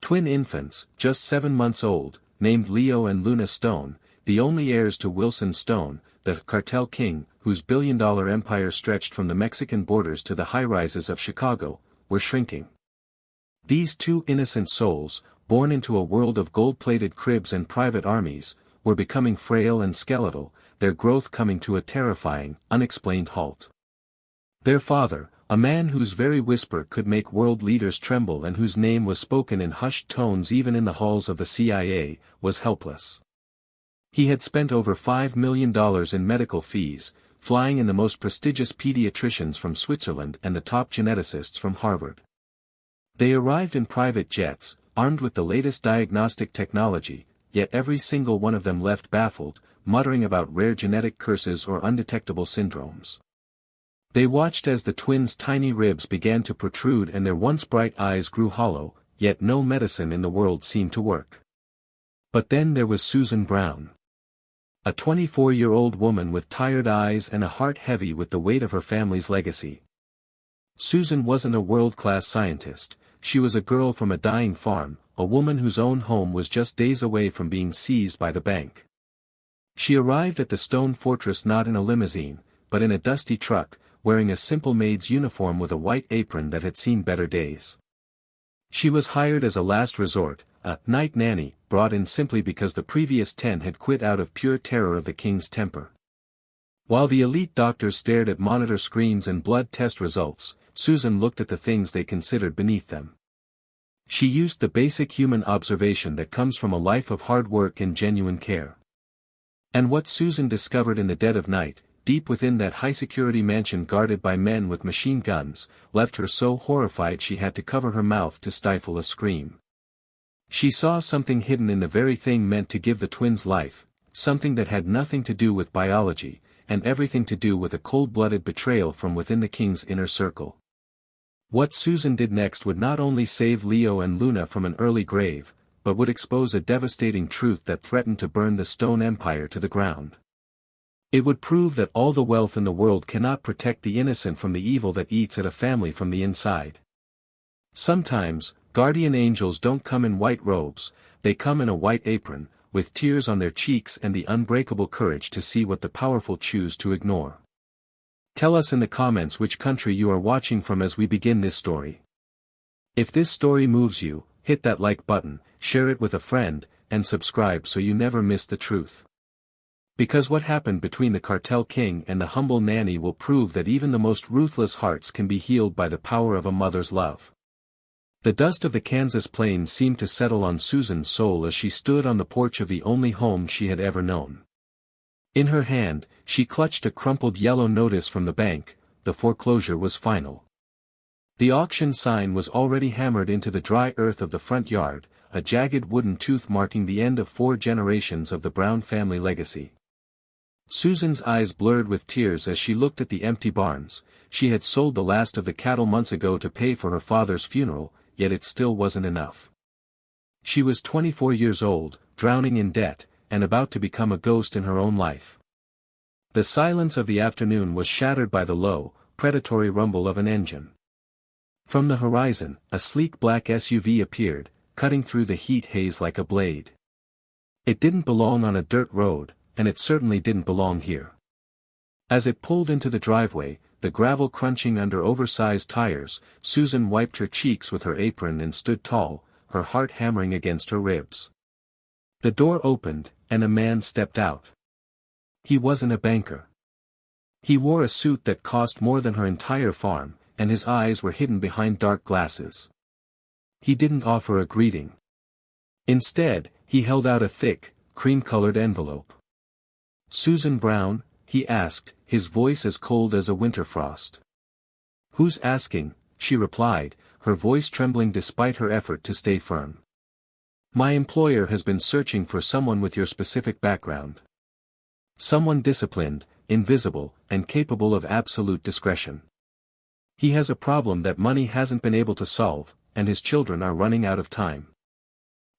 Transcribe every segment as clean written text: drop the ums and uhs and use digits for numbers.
twin infants, just 7 months old, named Leo and Luna Stone, the only heirs to Wilson Stone, the Cartel king, whose billion-dollar empire stretched from the Mexican borders to the high-rises of Chicago, were shrinking. These two innocent souls, born into a world of gold-plated cribs and private armies, were becoming frail and skeletal, their growth coming to a terrifying, unexplained halt. Their father, a man whose very whisper could make world leaders tremble and whose name was spoken in hushed tones even in the halls of the CIA, was helpless. He had spent over $5 million in medical fees, flying in the most prestigious pediatricians from Switzerland and the top geneticists from Harvard. They arrived in private jets, armed with the latest diagnostic technology, yet every single one of them left baffled, muttering about rare genetic curses or undetectable syndromes. They watched as the twins' tiny ribs began to protrude and their once bright eyes grew hollow, yet no medicine in the world seemed to work. But then there was Susan Brown. A 24-year-old woman with tired eyes and a heart heavy with the weight of her family's legacy. Susan wasn't a world-class scientist, she was a girl from a dying farm, a woman whose own home was just days away from being seized by the bank. She arrived at the stone fortress not in a limousine, but in a dusty truck, wearing a simple maid's uniform with a white apron that had seen better days. She was hired as a last resort, a night nanny, brought in simply because the previous 10 had quit out of pure terror of the king's temper. While the elite doctors stared at monitor screens and blood test results, Susan looked at the things they considered beneath them. She used the basic human observation that comes from a life of hard work and genuine care. And what Susan discovered in the dead of night, deep within that high-security mansion guarded by men with machine guns, left her so horrified she had to cover her mouth to stifle a scream. She saw something hidden in the very thing meant to give the twins life, something that had nothing to do with biology, and everything to do with a cold-blooded betrayal from within the king's inner circle. What Susan did next would not only save Leo and Luna from an early grave, but would expose a devastating truth that threatened to burn the Stone Empire to the ground. It would prove that all the wealth in the world cannot protect the innocent from the evil that eats at a family from the inside. Sometimes, guardian angels don't come in white robes, they come in a white apron, with tears on their cheeks and the unbreakable courage to see what the powerful choose to ignore. Tell us in the comments which country you are watching from as we begin this story. If this story moves you, hit that like button, share it with a friend, and subscribe so you never miss the truth. Because what happened between the Cartel King and the humble nanny will prove that even the most ruthless hearts can be healed by the power of a mother's love. The dust of the Kansas plains seemed to settle on Susan's soul as she stood on the porch of the only home she had ever known. In her hand, she clutched a crumpled yellow notice from the bank. The foreclosure was final. The auction sign was already hammered into the dry earth of the front yard, a jagged wooden tooth marking the end of 4 generations of the Brown family legacy. Susan's eyes blurred with tears as she looked at the empty barns. She had sold the last of the cattle months ago to pay for her father's funeral, yet it still wasn't enough. She was 24 years old, drowning in debt, and about to become a ghost in her own life. The silence of the afternoon was shattered by the low, predatory rumble of an engine. From the horizon, a sleek black SUV appeared, cutting through the heat haze like a blade. It didn't belong on a dirt road, and it certainly didn't belong here. As it pulled into the driveway, the gravel crunching under oversized tires, Susan wiped her cheeks with her apron and stood tall, her heart hammering against her ribs. The door opened, and a man stepped out. He wasn't a banker. He wore a suit that cost more than her entire farm, and his eyes were hidden behind dark glasses. He didn't offer a greeting. Instead, he held out a thick, cream-colored envelope. "Susan Brown?" he asked, his voice as cold as a winter frost. "Who's asking?" she replied, her voice trembling despite her effort to stay firm. "My employer has been searching for someone with your specific background. Someone disciplined, invisible, and capable of absolute discretion. He has a problem that money hasn't been able to solve, and his children are running out of time."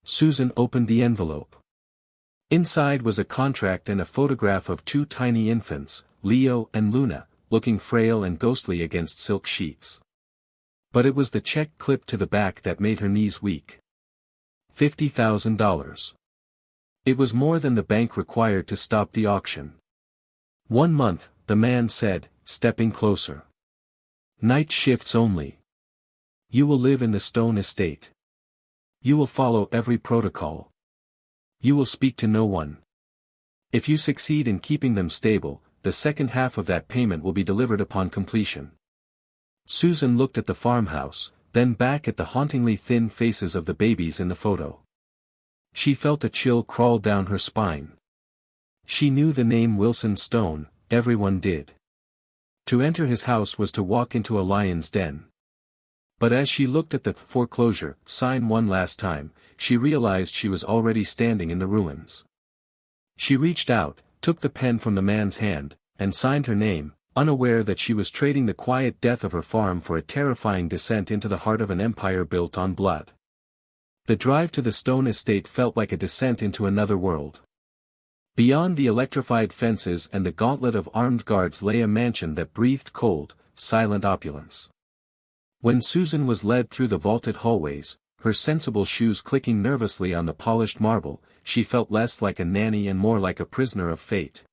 Susan opened the envelope. Inside was a contract and a photograph of 2 tiny infants, Leo and Luna, looking frail and ghostly against silk sheets. But it was the check clipped to the back that made her knees weak. $50,000. It was more than the bank required to stop the auction. 1 month, the man said, stepping closer. Night shifts only. You will live in the stone estate. You will follow every protocol. You will speak to no one. If you succeed in keeping them stable, the second half of that payment will be delivered upon completion. Susan looked at the farmhouse, then back at the hauntingly thin faces of the babies in the photo. She felt a chill crawl down her spine. She knew the name Wilson Stone, everyone did. To enter his house was to walk into a lion's den. But as she looked at the foreclosure sign one last time, she realized she was already standing in the ruins. She reached out, took the pen from the man's hand, and signed her name, unaware that she was trading the quiet death of her farm for a terrifying descent into the heart of an empire built on blood. The drive to the stone estate felt like a descent into another world. Beyond the electrified fences and the gauntlet of armed guards lay a mansion that breathed cold, silent opulence. When Susan was led through the vaulted hallways, her sensible shoes clicking nervously on the polished marble, she felt less like a nanny and more like a prisoner of fate.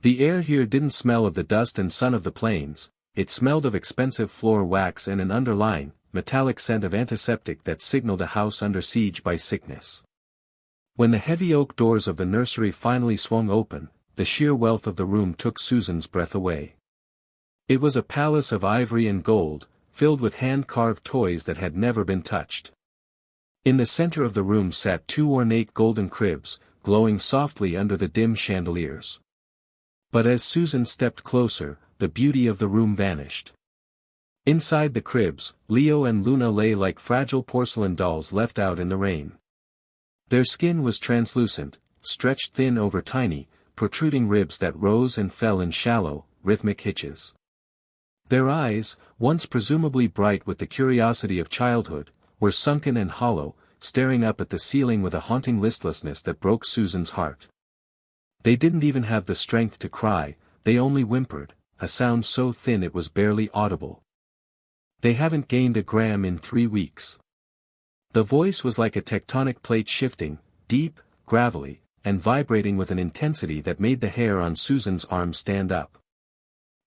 The air here didn't smell of the dust and sun of the plains, it smelled of expensive floor wax and an underlying, metallic scent of antiseptic that signaled a house under siege by sickness. When the heavy oak doors of the nursery finally swung open, the sheer wealth of the room took Susan's breath away. It was a palace of ivory and gold, filled with hand-carved toys that had never been touched. In the center of the room sat 2 ornate golden cribs, glowing softly under the dim chandeliers. But as Susan stepped closer, the beauty of the room vanished. Inside the cribs, Leo and Luna lay like fragile porcelain dolls left out in the rain. Their skin was translucent, stretched thin over tiny, protruding ribs that rose and fell in shallow, rhythmic hitches. Their eyes, once presumably bright with the curiosity of childhood, were sunken and hollow, staring up at the ceiling with a haunting listlessness that broke Susan's heart. They didn't even have the strength to cry, they only whimpered, a sound so thin it was barely audible. They haven't gained a gram in 3 weeks. The voice was like a tectonic plate shifting, deep, gravelly, and vibrating with an intensity that made the hair on Susan's arm stand up.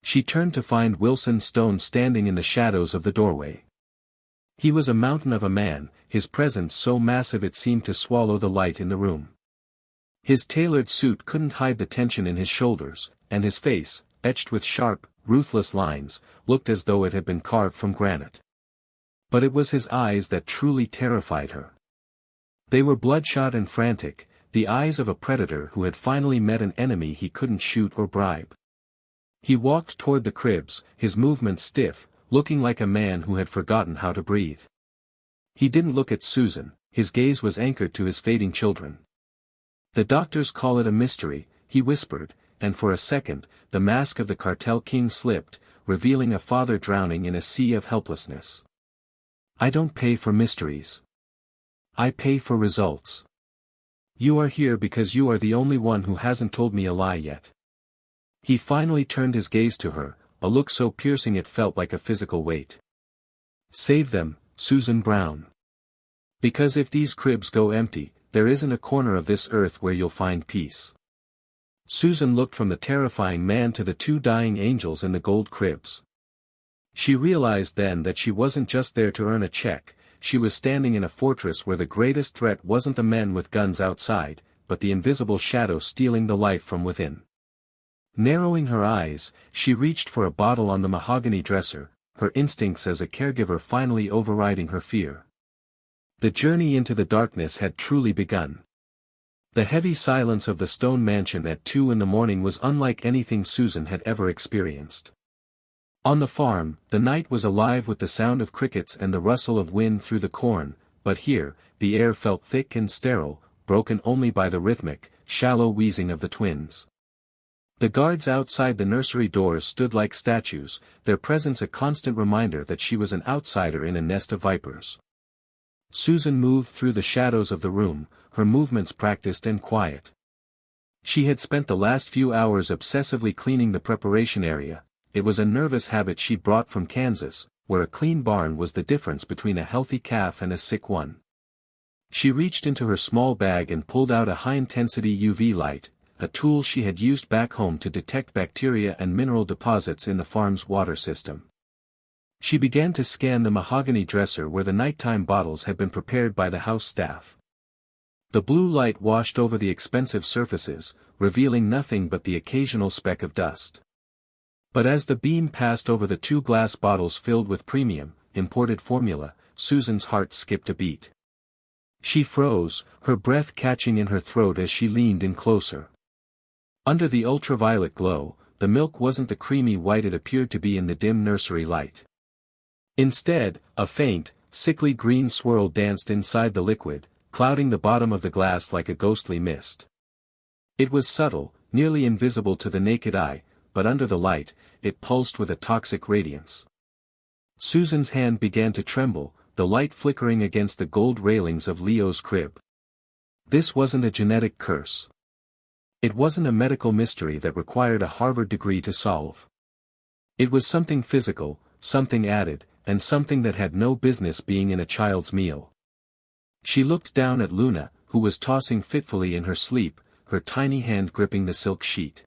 She turned to find Wilson Stone standing in the shadows of the doorway. He was a mountain of a man, his presence so massive it seemed to swallow the light in the room. His tailored suit couldn't hide the tension in his shoulders, and his face, etched with sharp, ruthless lines, looked as though it had been carved from granite. But it was his eyes that truly terrified her. They were bloodshot and frantic, the eyes of a predator who had finally met an enemy he couldn't shoot or bribe. He walked toward the cribs, his movements stiff, looking like a man who had forgotten how to breathe. He didn't look at Susan, his gaze was anchored to his fading children. The doctors call it a mystery, he whispered, and for a second, the mask of the Cartel king slipped, revealing a father drowning in a sea of helplessness. I don't pay for mysteries. I pay for results. You are here because you are the only one who hasn't told me a lie yet. He finally turned his gaze to her, a look so piercing it felt like a physical weight. Save them, Susan Brown. Because if these cribs go empty, there isn't a corner of this earth where you'll find peace. Susan looked from the terrifying man to the 2 dying angels in the gold cribs. She realized then that she wasn't just there to earn a check, she was standing in a fortress where the greatest threat wasn't the men with guns outside, but the invisible shadow stealing the life from within. Narrowing her eyes, she reached for a bottle on the mahogany dresser, her instincts as a caregiver finally overriding her fear. The journey into the darkness had truly begun. The heavy silence of the stone mansion at 2 in the morning was unlike anything Susan had ever experienced. On the farm, the night was alive with the sound of crickets and the rustle of wind through the corn, but here, the air felt thick and sterile, broken only by the rhythmic, shallow wheezing of the twins. The guards outside the nursery doors stood like statues, their presence a constant reminder that she was an outsider in a nest of vipers. Susan moved through the shadows of the room, her movements practiced and quiet. She had spent the last few hours obsessively cleaning the preparation area. It was a nervous habit she brought from Kansas, where a clean barn was the difference between a healthy calf and a sick one. She reached into her small bag and pulled out a high-intensity UV light, a tool she had used back home to detect bacteria and mineral deposits in the farm's water system. She began to scan the mahogany dresser where the nighttime bottles had been prepared by the house staff. The blue light washed over the expensive surfaces, revealing nothing but the occasional speck of dust. But as the beam passed over the 2 glass bottles filled with premium, imported formula, Susan's heart skipped a beat. She froze, her breath catching in her throat as she leaned in closer. Under the ultraviolet glow, the milk wasn't the creamy white it appeared to be in the dim nursery light. Instead, a faint, sickly green swirl danced inside the liquid, clouding the bottom of the glass like a ghostly mist. It was subtle, nearly invisible to the naked eye, but under the light, it pulsed with a toxic radiance. Susan's hand began to tremble, the light flickering against the gold railings of Leo's crib. This wasn't a genetic curse. It wasn't a medical mystery that required a Harvard degree to solve. It was something physical, something added, and something that had no business being in a child's meal. She looked down at Luna, who was tossing fitfully in her sleep, her tiny hand gripping the silk sheet.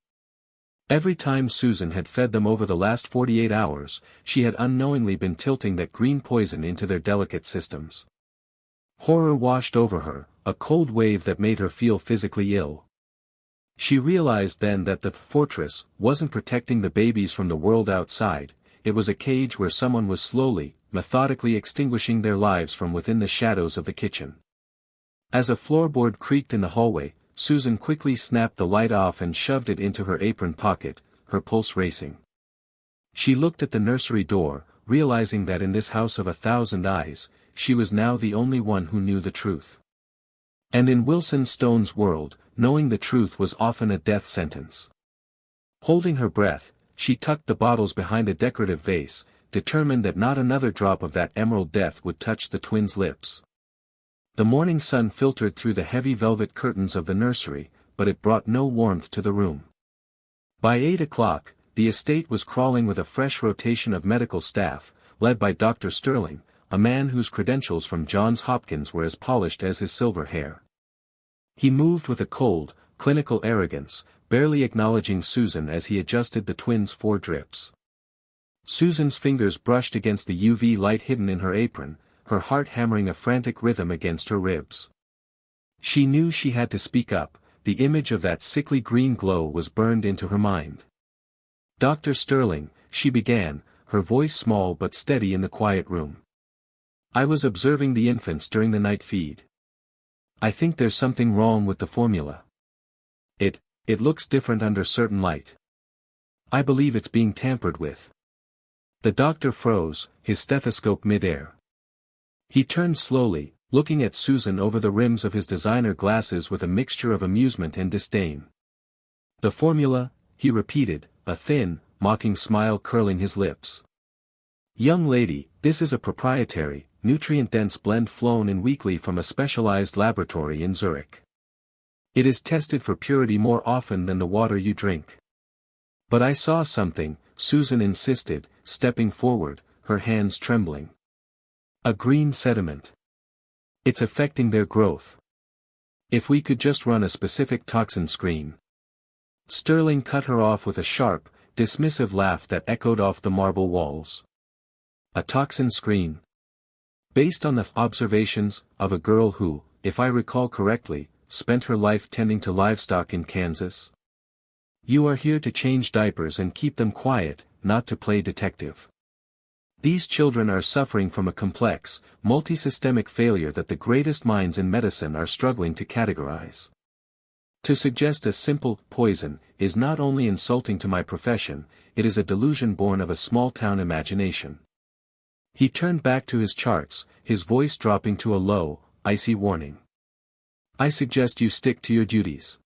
Every time Susan had fed them over the last 48 hours, she had unknowingly been tilting that green poison into their delicate systems. Horror washed over her, a cold wave that made her feel physically ill. She realized then that the fortress wasn't protecting the babies from the world outside, it was a cage where someone was slowly, methodically extinguishing their lives from within the shadows of the kitchen. As a floorboard creaked in the hallway, Susan quickly snapped the light off and shoved it into her apron pocket, her pulse racing. She looked at the nursery door, realizing that in this house of 1,000 eyes, she was now the only one who knew the truth. And in Wilson Stone's world, knowing the truth was often a death sentence. Holding her breath, she tucked the bottles behind a decorative vase, determined that not another drop of that emerald death would touch the twins' lips. The morning sun filtered through the heavy velvet curtains of the nursery, but it brought no warmth to the room. By 8 o'clock, the estate was crawling with a fresh rotation of medical staff, led by Dr. Sterling, a man whose credentials from Johns Hopkins were as polished as his silver hair. He moved with a cold, clinical arrogance, barely acknowledging Susan as he adjusted the twins' 4 drips. Susan's fingers brushed against the UV light hidden in her apron, her heart hammering a frantic rhythm against her ribs. She knew she had to speak up, the image of that sickly green glow was burned into her mind. "Dr. Sterling," she began, her voice small but steady in the quiet room. "I was observing the infants during the night feed. I think there's something wrong with the formula. It looks different under certain light. I believe it's being tampered with." The doctor froze, his stethoscope mid-air. He turned slowly, looking at Susan over the rims of his designer glasses with a mixture of amusement and disdain. "The formula," he repeated, a thin, mocking smile curling his lips. "Young lady, this is a proprietary, nutrient-dense blend flown in weekly from a specialized laboratory in Zurich. It is tested for purity more often than the water you drink." "But I saw something," Susan insisted, stepping forward, her hands trembling. "A green sediment. It's affecting their growth. If we could just run a specific toxin screen." Sterling cut her off with a sharp, dismissive laugh that echoed off the marble walls. "A toxin screen? Based on the observations of a girl who, if I recall correctly, spent her life tending to livestock in Kansas? You are here to change diapers and keep them quiet, not to play detective. These children are suffering from a complex, multisystemic failure that the greatest minds in medicine are struggling to categorize. To suggest a simple poison is not only insulting to my profession, it is a delusion born of a small-town imagination." He turned back to his charts, his voice dropping to a low, icy warning. "I suggest you stick to your duties.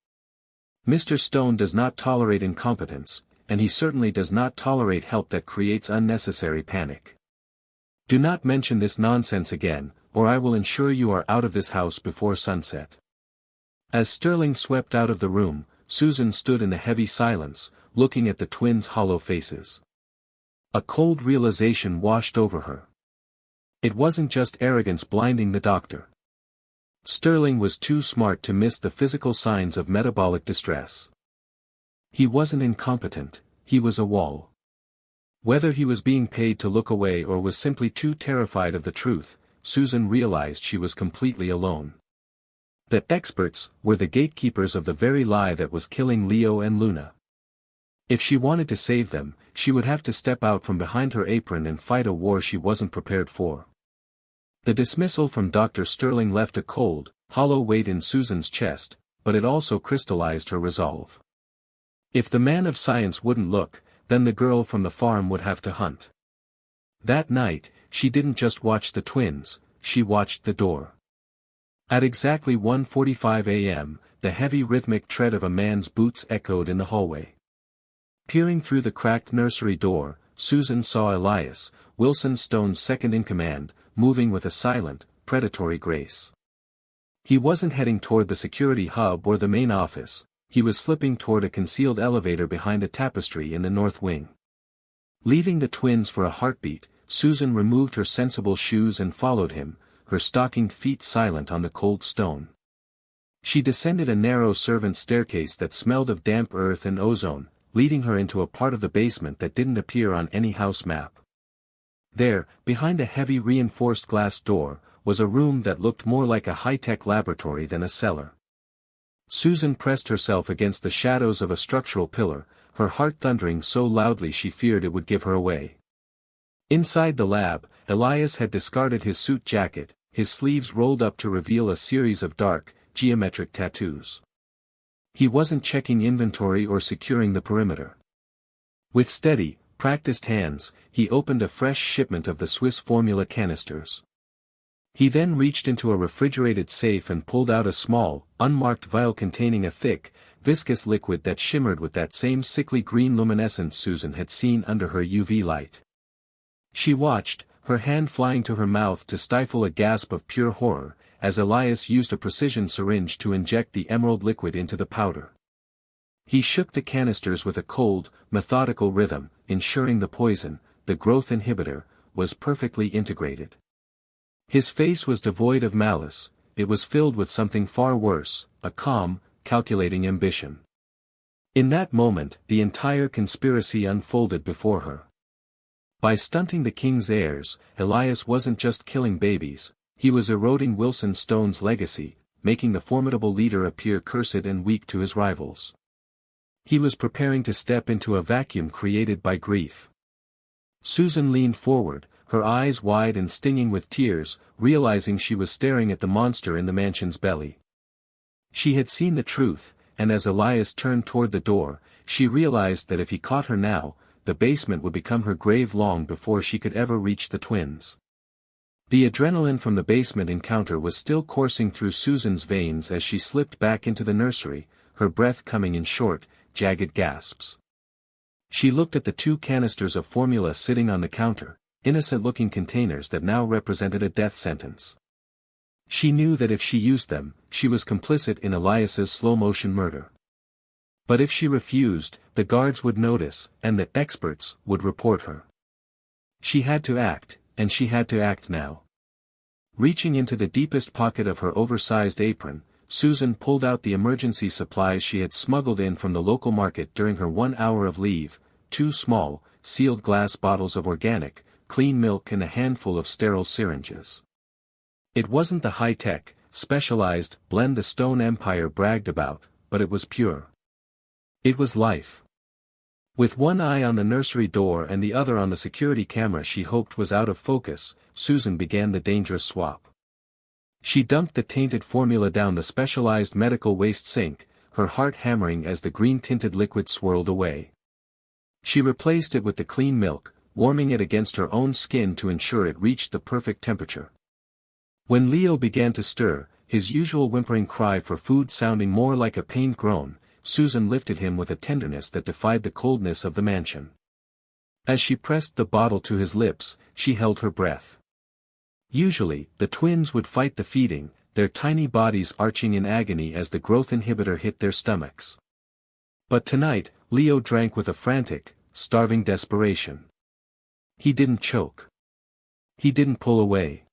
Mr. Stone does not tolerate incompetence, and he certainly does not tolerate help that creates unnecessary panic. Do not mention this nonsense again, or I will ensure you are out of this house before sunset." As Sterling swept out of the room, Susan stood in the heavy silence, looking at the twins' hollow faces. A cold realization washed over her. It wasn't just arrogance blinding the doctor. Sterling was too smart to miss the physical signs of metabolic distress. He wasn't incompetent, he was a wall. Whether he was being paid to look away or was simply too terrified of the truth, Susan realized she was completely alone. The experts were the gatekeepers of the very lie that was killing Leo and Luna. If she wanted to save them, she would have to step out from behind her apron and fight a war she wasn't prepared for. The dismissal from Dr. Sterling left a cold, hollow weight in Susan's chest, but it also crystallized her resolve. If the man of science wouldn't look, then the girl from the farm would have to hunt. That night, she didn't just watch the twins, she watched the door. At exactly 1:45 a.m., the heavy rhythmic tread of a man's boots echoed in the hallway. Peering through the cracked nursery door, Susan saw Elias, Wilson Stone's second-in-command, moving with a silent, predatory grace. He wasn't heading toward the security hub or the main office, he was slipping toward a concealed elevator behind a tapestry in the north wing. Leaving the twins for a heartbeat, Susan removed her sensible shoes and followed him, her stockinged feet silent on the cold stone. She descended a narrow servant staircase that smelled of damp earth and ozone, leading her into a part of the basement that didn't appear on any house map. There, behind a heavy reinforced glass door, was a room that looked more like a high-tech laboratory than a cellar. Susan pressed herself against the shadows of a structural pillar, her heart thundering so loudly she feared it would give her away. Inside the lab, Elias had discarded his suit jacket, his sleeves rolled up to reveal a series of dark, geometric tattoos. He wasn't checking inventory or securing the perimeter. With steady, practiced hands, he opened a fresh shipment of the Swiss formula canisters. He then reached into a refrigerated safe and pulled out a small, unmarked vial containing a thick, viscous liquid that shimmered with that same sickly green luminescence Susan had seen under her UV light. She watched, her hand flying to her mouth to stifle a gasp of pure horror, as Elias used a precision syringe to inject the emerald liquid into the powder. He shook the canisters with a cold, methodical rhythm, ensuring the poison, the growth inhibitor, was perfectly integrated. His face was devoid of malice, it was filled with something far worse, a calm, calculating ambition. In that moment, the entire conspiracy unfolded before her. By stunting the king's heirs, Elias wasn't just killing babies, he was eroding Wilson Stone's legacy, making the formidable leader appear cursed and weak to his rivals. He was preparing to step into a vacuum created by grief. Susan leaned forward, her eyes wide and stinging with tears, realizing she was staring at the monster in the mansion's belly. She had seen the truth, and as Elias turned toward the door, she realized that if he caught her now, the basement would become her grave long before she could ever reach the twins. The adrenaline from the basement encounter was still coursing through Susan's veins as she slipped back into the nursery, her breath coming in short, jagged gasps. She looked at the 2 canisters of formula sitting on the counter, innocent-looking containers that now represented a death sentence. She knew that if she used them, she was complicit in Elias's slow-motion murder. But if she refused, the guards would notice, and the experts would report her. She had to act, and she had to act now. Reaching into the deepest pocket of her oversized apron, Susan pulled out the emergency supplies she had smuggled in from the local market during her 1 hour of leave, 2 small, sealed glass bottles of organic, clean milk and a handful of sterile syringes. It wasn't the high-tech, specialized blend the Stone Empire bragged about, but it was pure. It was life. With one eye on the nursery door and the other on the security camera she hoped was out of focus, Susan began the dangerous swap. She dunked the tainted formula down the specialized medical waste sink, her heart hammering as the green-tinted liquid swirled away. She replaced it with the clean milk, warming it against her own skin to ensure it reached the perfect temperature. When Leo began to stir, his usual whimpering cry for food sounding more like a pained groan, Susan lifted him with a tenderness that defied the coldness of the mansion. As she pressed the bottle to his lips, she held her breath. Usually, the twins would fight the feeding, their tiny bodies arching in agony as the growth inhibitor hit their stomachs. But tonight, Leo drank with a frantic, starving desperation. He didn't choke. He didn't pull away.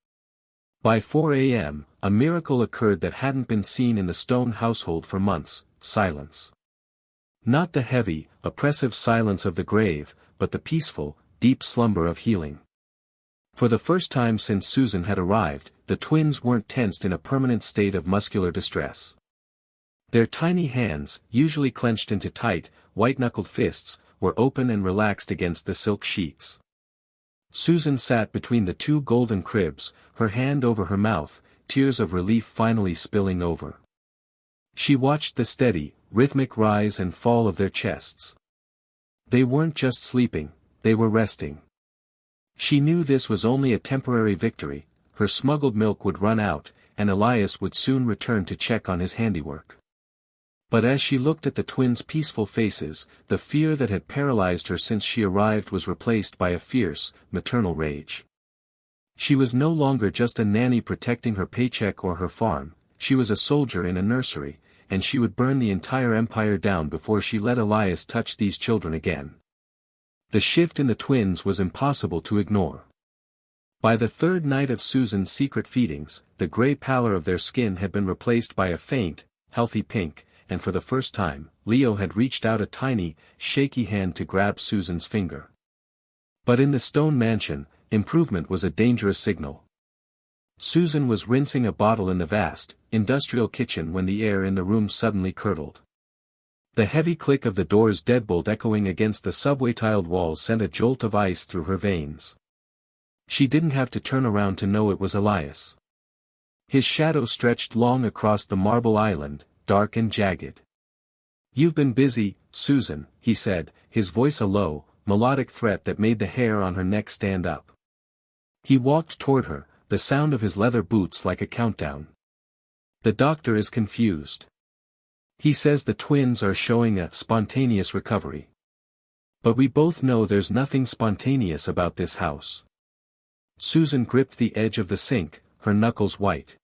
By 4 a.m., a miracle occurred that hadn't been seen in the Stone household for months: silence. Not the heavy, oppressive silence of the grave, but the peaceful, deep slumber of healing. For the first time since Susan had arrived, the twins weren't tensed in a permanent state of muscular distress. Their tiny hands, usually clenched into tight, white-knuckled fists, were open and relaxed against the silk sheets. Susan sat between the two golden cribs, her hand over her mouth, tears of relief finally spilling over. She watched the steady, rhythmic rise and fall of their chests. They weren't just sleeping, they were resting. She knew this was only a temporary victory, her smuggled milk would run out, and Elias would soon return to check on his handiwork. But as she looked at the twins' peaceful faces, the fear that had paralyzed her since she arrived was replaced by a fierce, maternal rage. She was no longer just a nanny protecting her paycheck or her farm, she was a soldier in a nursery, and she would burn the entire empire down before she let Elias touch these children again. The shift in the twins was impossible to ignore. By the third night of Susan's secret feedings, the gray pallor of their skin had been replaced by a faint, healthy pink, and for the first time, Leo had reached out a tiny, shaky hand to grab Susan's finger. But in the Stone mansion, improvement was a dangerous signal. Susan was rinsing a bottle in the vast, industrial kitchen when the air in the room suddenly curdled. The heavy click of the door's deadbolt echoing against the subway-tiled walls sent a jolt of ice through her veins. She didn't have to turn around to know it was Elias. His shadow stretched long across the marble island, dark and jagged. "You've been busy, Susan," he said, his voice a low, melodic threat that made the hair on her neck stand up. He walked toward her, the sound of his leather boots like a countdown. "The doctor is confused. He says the twins are showing a spontaneous recovery. But we both know there's nothing spontaneous about this house." Susan gripped the edge of the sink, her knuckles white.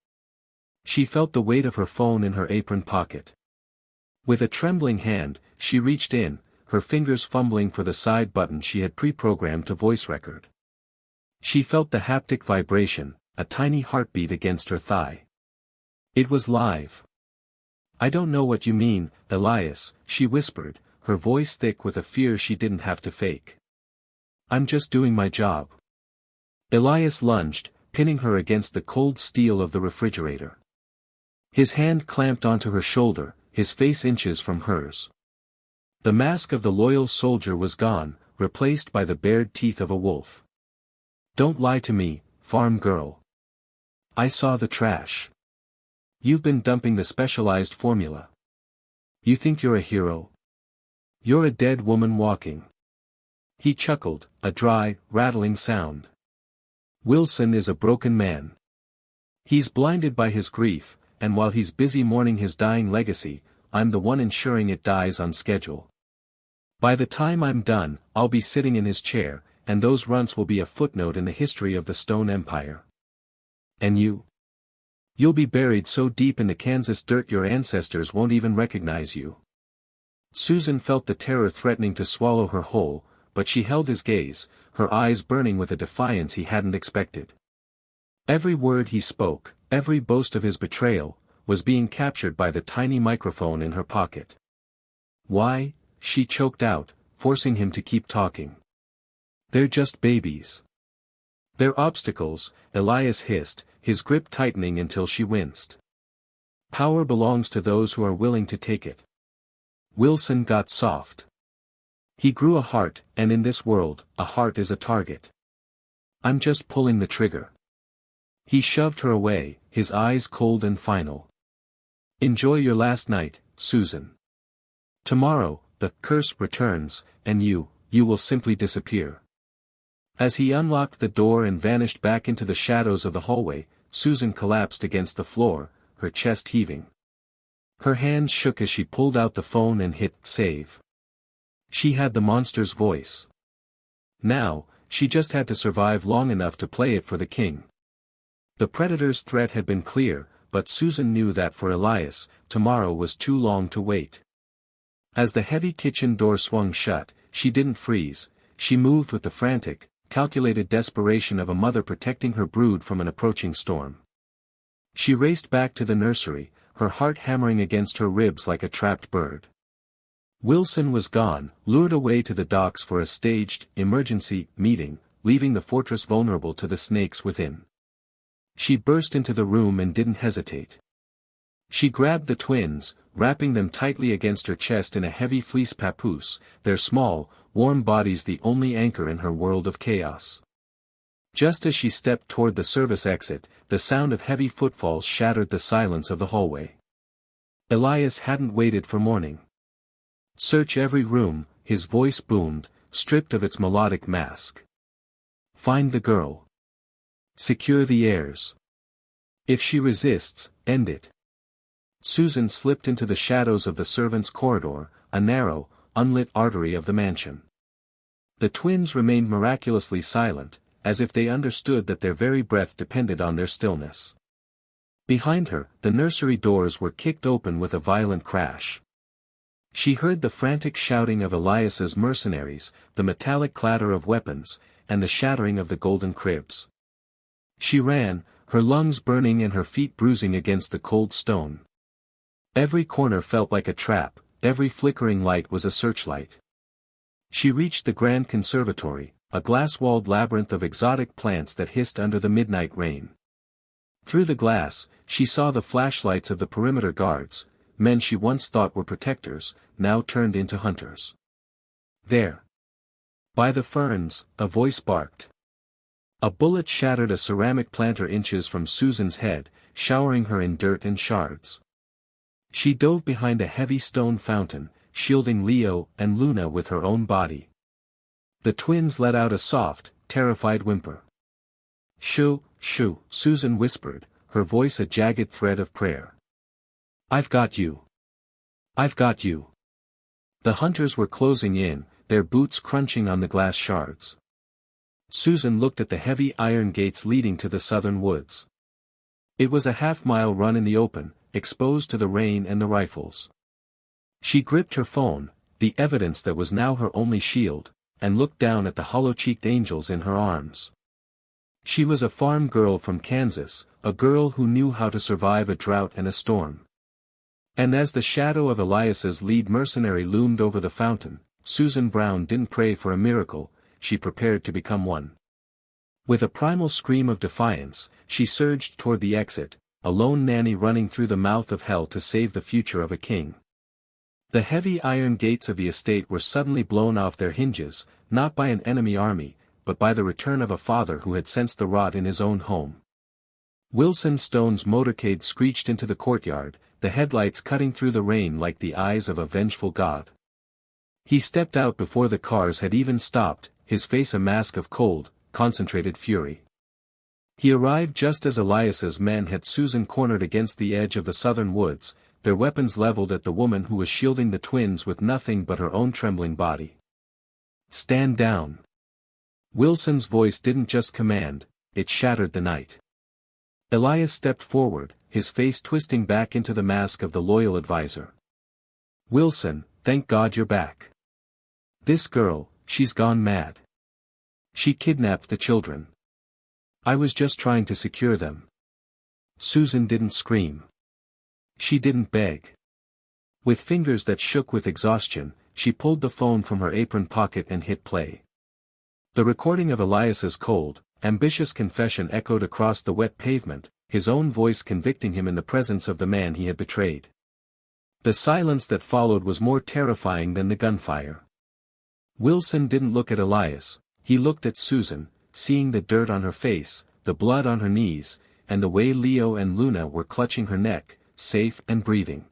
She felt the weight of her phone in her apron pocket. With a trembling hand, she reached in, her fingers fumbling for the side button she had pre-programmed to voice record. She felt the haptic vibration, a tiny heartbeat against her thigh. It was live. "I don't know what you mean, Elias," she whispered, her voice thick with a fear she didn't have to fake. "I'm just doing my job." Elias lunged, pinning her against the cold steel of the refrigerator. His hand clamped onto her shoulder, his face inches from hers. The mask of the loyal soldier was gone, replaced by the bared teeth of a wolf. "Don't lie to me, farm girl. I saw the trash. You've been dumping the specialized formula. You think you're a hero? You're a dead woman walking." He chuckled, a dry, rattling sound. "Wilson is a broken man. He's blinded by his grief, and while he's busy mourning his dying legacy, I'm the one ensuring it dies on schedule. By the time I'm done, I'll be sitting in his chair, and those runts will be a footnote in the history of the Stone Empire. And you? You'll be buried so deep in the Kansas dirt your ancestors won't even recognize you." Susan felt the terror threatening to swallow her whole, but she held his gaze, her eyes burning with a defiance he hadn't expected. Every word he spoke, every boast of his betrayal, was being captured by the tiny microphone in her pocket. "Why?" she choked out, forcing him to keep talking. "They're just babies." "They're obstacles," Elias hissed, his grip tightening until she winced. "Power belongs to those who are willing to take it." Wilson got soft. He grew a heart, and in this world, a heart is a target. "I'm just pulling the trigger." He shoved her away, his eyes cold and final. "Enjoy your last night, Susan. Tomorrow, the curse returns, and you will simply disappear." As he unlocked the door and vanished back into the shadows of the hallway, Susan collapsed against the floor, her chest heaving. Her hands shook as she pulled out the phone and hit save. She had the monster's voice. Now, she just had to survive long enough to play it for the king. The predator's threat had been clear, but Susan knew that for Elias, tomorrow was too long to wait. As the heavy kitchen door swung shut, she didn't freeze, she moved with the frantic, calculated desperation of a mother protecting her brood from an approaching storm. She raced back to the nursery, her heart hammering against her ribs like a trapped bird. Wilson was gone, lured away to the docks for a staged, emergency meeting, leaving the fortress vulnerable to the snakes within. She burst into the room and didn't hesitate. She grabbed the twins, wrapping them tightly against her chest in a heavy fleece papoose, their small, warm bodies the only anchor in her world of chaos. Just as she stepped toward the service exit, the sound of heavy footfalls shattered the silence of the hallway. Elias hadn't waited for morning. "Search every room," his voice boomed, stripped of its melodic mask. "Find the girl. Secure the heirs. If she resists, end it." Susan slipped into the shadows of the servants' corridor, a narrow, unlit artery of the mansion. The twins remained miraculously silent, as if they understood that their very breath depended on their stillness. Behind her, the nursery doors were kicked open with a violent crash. She heard the frantic shouting of Elias's mercenaries, the metallic clatter of weapons, and the shattering of the golden cribs. She ran, her lungs burning and her feet bruising against the cold stone. Every corner felt like a trap, every flickering light was a searchlight. She reached the grand conservatory, a glass-walled labyrinth of exotic plants that hissed under the midnight rain. Through the glass, she saw the flashlights of the perimeter guards, men she once thought were protectors, now turned into hunters. "There! By the ferns," a voice barked. A bullet shattered a ceramic planter inches from Susan's head, showering her in dirt and shards. She dove behind a heavy stone fountain, shielding Leo and Luna with her own body. The twins let out a soft, terrified whimper. "Shoo, shoo," Susan whispered, her voice a jagged thread of prayer. "I've got you. I've got you." The hunters were closing in, their boots crunching on the glass shards. Susan looked at the heavy iron gates leading to the southern woods. It was a half-mile run in the open, exposed to the rain and the rifles. She gripped her phone, the evidence that was now her only shield, and looked down at the hollow-cheeked angels in her arms. She was a farm girl from Kansas, a girl who knew how to survive a drought and a storm. And as the shadow of Elias's lead mercenary loomed over the fountain, Susan Brown didn't pray for a miracle, she prepared to become one. With a primal scream of defiance, she surged toward the exit, a lone nanny running through the mouth of hell to save the future of a king. The heavy iron gates of the estate were suddenly blown off their hinges, not by an enemy army, but by the return of a father who had sensed the rot in his own home. Wilson Stone's motorcade screeched into the courtyard, the headlights cutting through the rain like the eyes of a vengeful god. He stepped out before the cars had even stopped, his face a mask of cold, concentrated fury. He arrived just as Elias's men had Susan cornered against the edge of the southern woods, their weapons leveled at the woman who was shielding the twins with nothing but her own trembling body. "Stand down." Wilson's voice didn't just command, it shattered the night. Elias stepped forward, his face twisting back into the mask of the loyal advisor. "Wilson, thank God you're back. This girl, she's gone mad. She kidnapped the children. I was just trying to secure them." Susan didn't scream. She didn't beg. With fingers that shook with exhaustion, she pulled the phone from her apron pocket and hit play. The recording of Elias's cold, ambitious confession echoed across the wet pavement, his own voice convicting him in the presence of the man he had betrayed. The silence that followed was more terrifying than the gunfire. Wilson didn't look at Elias, he looked at Susan, seeing the dirt on her face, the blood on her knees, and the way Leo and Luna were clutching her neck, safe and breathing.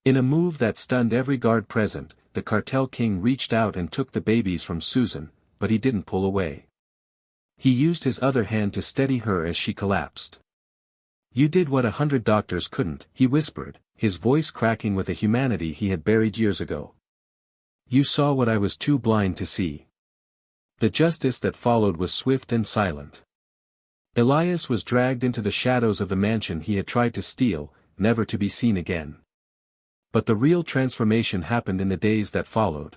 In a move that stunned every guard present, the cartel king reached out and took the babies from Susan, but he didn't pull away. He used his other hand to steady her as she collapsed. "You did what 100 doctors couldn't," he whispered, his voice cracking with a humanity he had buried years ago. "You saw what I was too blind to see." The justice that followed was swift and silent. Elias was dragged into the shadows of the mansion he had tried to steal, never to be seen again. But the real transformation happened in the days that followed.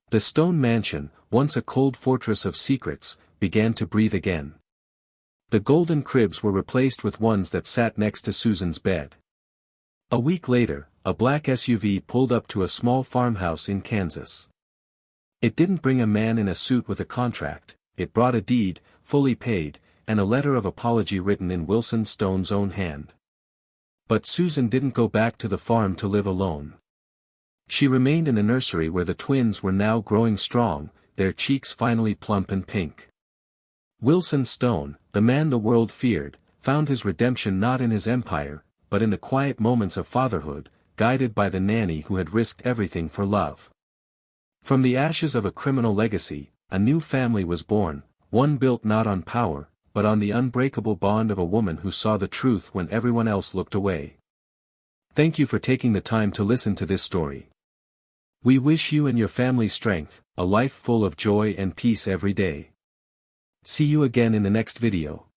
The stone mansion, once a cold fortress of secrets, began to breathe again. The golden cribs were replaced with ones that sat next to Susan's bed. A week later, a black SUV pulled up to a small farmhouse in Kansas. It didn't bring a man in a suit with a contract, it brought a deed, fully paid, and a letter of apology written in Wilson Stone's own hand. But Susan didn't go back to the farm to live alone. She remained in the nursery where the twins were now growing strong, their cheeks finally plump and pink. Wilson Stone, the man the world feared, found his redemption not in his empire, but in the quiet moments of fatherhood, guided by the nanny who had risked everything for love. From the ashes of a criminal legacy, a new family was born, one built not on power, but on the unbreakable bond of a woman who saw the truth when everyone else looked away. Thank you for taking the time to listen to this story. We wish you and your family strength, a life full of joy and peace every day. See you again in the next video.